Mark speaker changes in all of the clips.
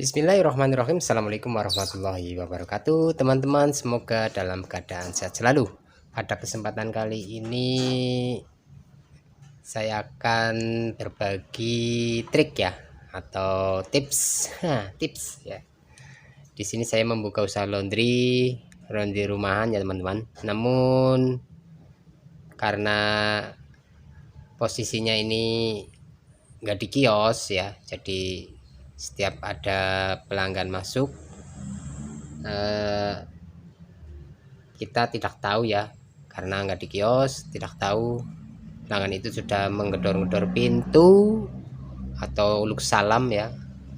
Speaker 1: Bismillahirrahmanirrahim. Assalamualaikum warahmatullahi wabarakatuh. Teman-teman, semoga dalam keadaan sehat selalu. Pada kesempatan kali ini saya akan berbagi trik ya, atau tips. Tips ya. Di sini saya membuka usaha laundry rumahan ya teman-teman. Namun karena posisinya ini nggak di kios ya, jadi setiap ada pelanggan masuk kita tidak tahu ya, karena nggak di kios, tidak tahu pelanggan itu sudah menggedor-gedor pintu atau uluk salam ya,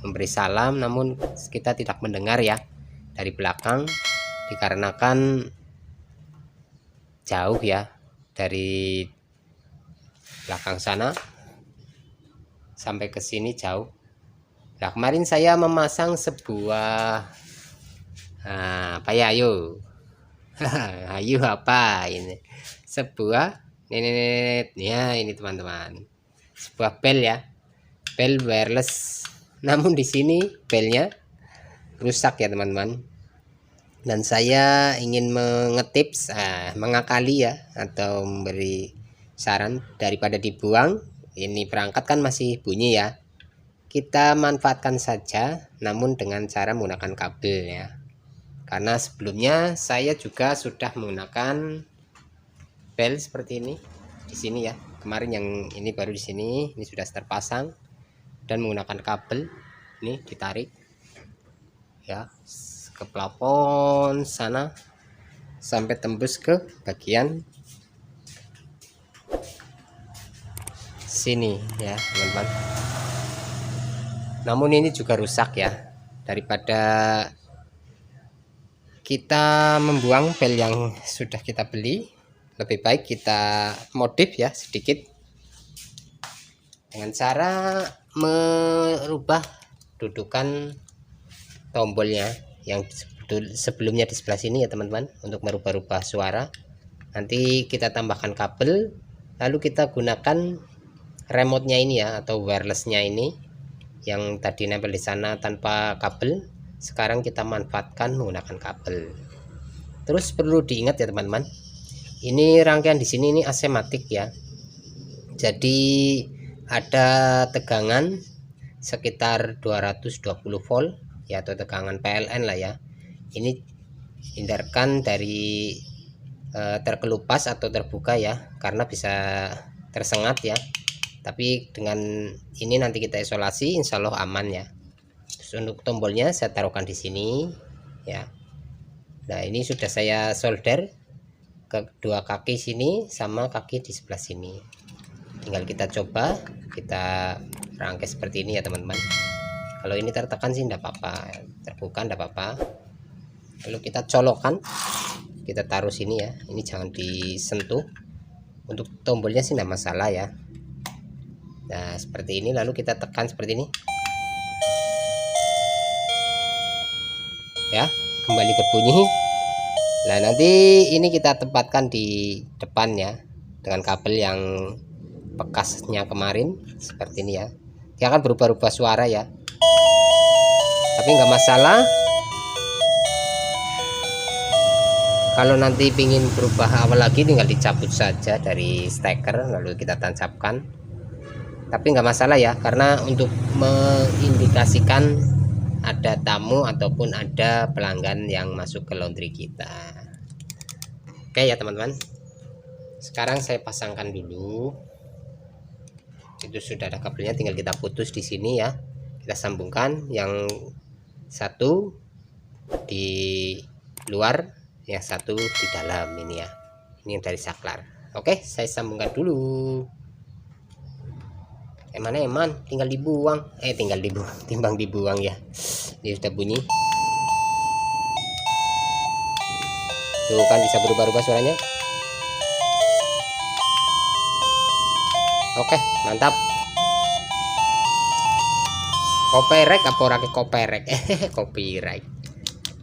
Speaker 1: memberi salam, namun kita tidak mendengar ya dari belakang, dikarenakan jauh ya, dari belakang sana sampai ke sini jauh. Nah, kemarin saya memasang sebuah apa ya, ayo ayo apa ini, sebuah nenek ya, ini teman-teman, sebuah bel ya, bel wireless. Namun di sini belnya rusak ya teman-teman, dan saya ingin mengetips, mengakali ya, atau memberi saran, daripada dibuang ini perangkat kan masih bunyi ya, kita manfaatkan saja, namun dengan cara menggunakan kabel ya. Karena sebelumnya saya juga sudah menggunakan bel seperti ini di sini ya. Kemarin yang ini baru di sini, ini sudah terpasang dan menggunakan kabel ini ditarik ya ke plafon sana sampai tembus ke bagian sini ya teman-teman. Namun ini juga rusak ya, daripada kita membuang bel yang sudah kita beli, lebih baik kita modif ya sedikit dengan cara merubah dudukan tombolnya yang sebelumnya di sebelah sini ya teman-teman, untuk merubah-rubah suara. Nanti kita tambahkan kabel, lalu kita gunakan remote-nya ini ya, atau wireless-nya ini yang tadi nempel di sana tanpa kabel, sekarang kita manfaatkan menggunakan kabel. Terus perlu diingat ya teman-teman, ini rangkaian di sini ini asematik ya, jadi ada tegangan sekitar 220 volt ya, atau tegangan PLN lah ya. Ini hindarkan dari terkelupas atau terbuka ya, karena bisa tersengat ya. Tapi dengan ini nanti kita isolasi, insya Allah aman ya. Terus untuk tombolnya saya taruhkan di sini ya. Nah, ini sudah saya solder ke dua kaki sini sama kaki di sebelah sini. Tinggal kita coba, kita rangkai seperti ini ya teman-teman. Kalau ini tertekan sih enggak apa-apa, terbuka enggak apa-apa. Lalu kita colokkan, kita taruh sini ya. Ini jangan disentuh. Untuk tombolnya sih enggak masalah ya. Nah, seperti ini, lalu kita tekan seperti ini ya, kembali berbunyi. Nah, nanti ini kita tempatkan di depan ya, dengan kabel yang bekasnya kemarin seperti ini ya. Dia akan berubah-ubah suara ya, tapi nggak masalah. Kalau nanti ingin berubah awal lagi, tinggal dicabut saja dari steker lalu kita tancapkan, tapi nggak masalah ya, karena untuk mengindikasikan ada tamu ataupun ada pelanggan yang masuk ke laundry kita. Oke ya teman-teman, sekarang saya pasangkan dulu. Itu sudah ada kabelnya, tinggal kita putus di sini ya, kita sambungkan yang satu di luar, yang satu di dalam ini ya. Ini yang dari saklar. Oke, saya sambungkan dulu. Eman tinggal dibuang, tinggal dibuang, timbang dibuang ya. Ini sudah bunyi tuh kan, bisa berubah-ubah suaranya. Oke, mantap. Copyright apa ora copyright? Copyright.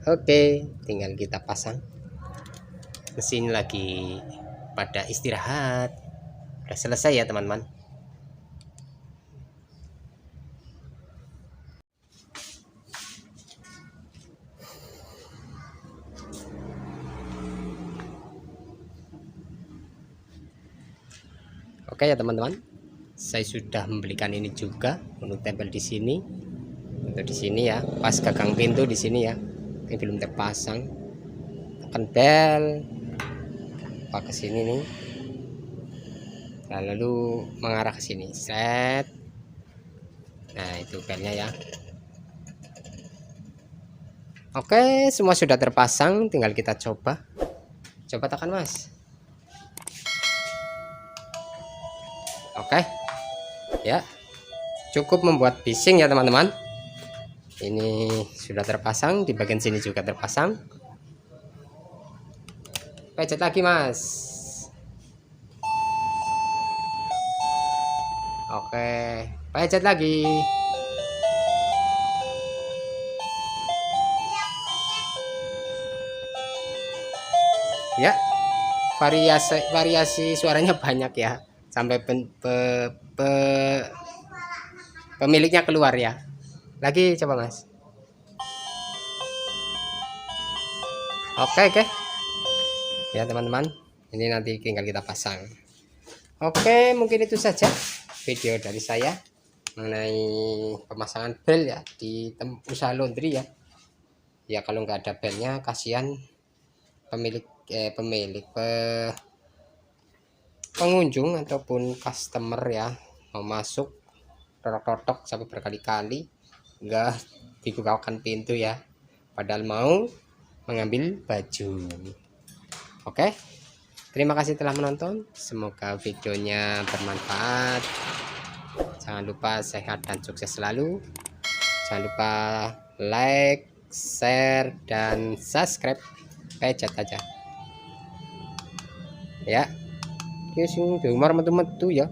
Speaker 1: Oke, tinggal kita pasang. Mesin lagi pada istirahat. Udah selesai ya teman-teman. Oke ya teman-teman, saya sudah membelikan ini juga untuk tempel di sini. Untuk di sini ya, pas gagang pintu di sini ya. Ini belum terpasang. Tekan bel, apa ke sini nih. Nah, lalu mengarah ke sini. Set. Nah, itu belnya ya. Oke, semua sudah terpasang, tinggal kita coba. Coba tekan, Mas. Oke. Ya. Cukup membuat bising ya, teman-teman. Ini sudah terpasang, di bagian sini juga terpasang. Pencet lagi, Mas. Oke, pencet lagi. Ya, variasi suaranya banyak ya, sampai pemiliknya keluar ya. Lagi coba, Mas. Oke. Ya teman-teman, ini nanti tinggal kita pasang. Oke, mungkin itu saja video dari saya mengenai pemasangan bel ya di usaha laundry ya. Ya kalau nggak ada belnya kasihan pengunjung ataupun customer ya, mau masuk totok-totok sampai berkali-kali nggak dibukakan pintu ya, padahal mau mengambil baju. Oke, terima kasih telah menonton, semoga videonya bermanfaat. Jangan lupa sehat dan sukses selalu. Jangan lupa like, share, dan subscribe. Pencet aja ya. Sing diumar metu-metu ya.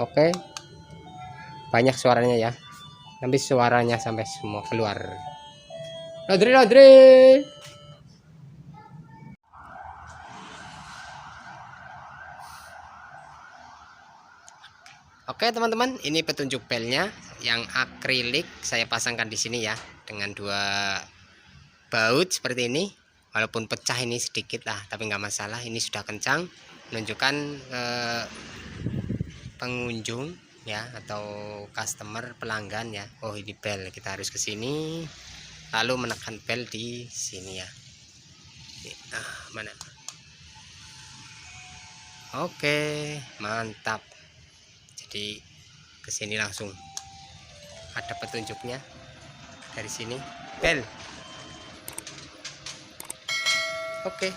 Speaker 1: Oke, banyak suaranya ya, nanti suaranya sampai semua keluar. Laundry. Oke teman-teman, ini petunjuk belnya yang akrilik saya pasangkan di sini ya, dengan 2 baut seperti ini. Walaupun pecah ini sedikit lah, tapi nggak masalah. Ini sudah kencang, menunjukkan pengunjung ya atau customer, pelanggan ya. Oh ini bel, kita harus ke sini, lalu menekan bel di sini ya. Mana? Oke, mantap. Jadi ke sini langsung ada petunjuknya dari sini bel. Oke,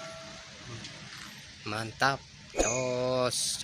Speaker 1: mantap. Jos.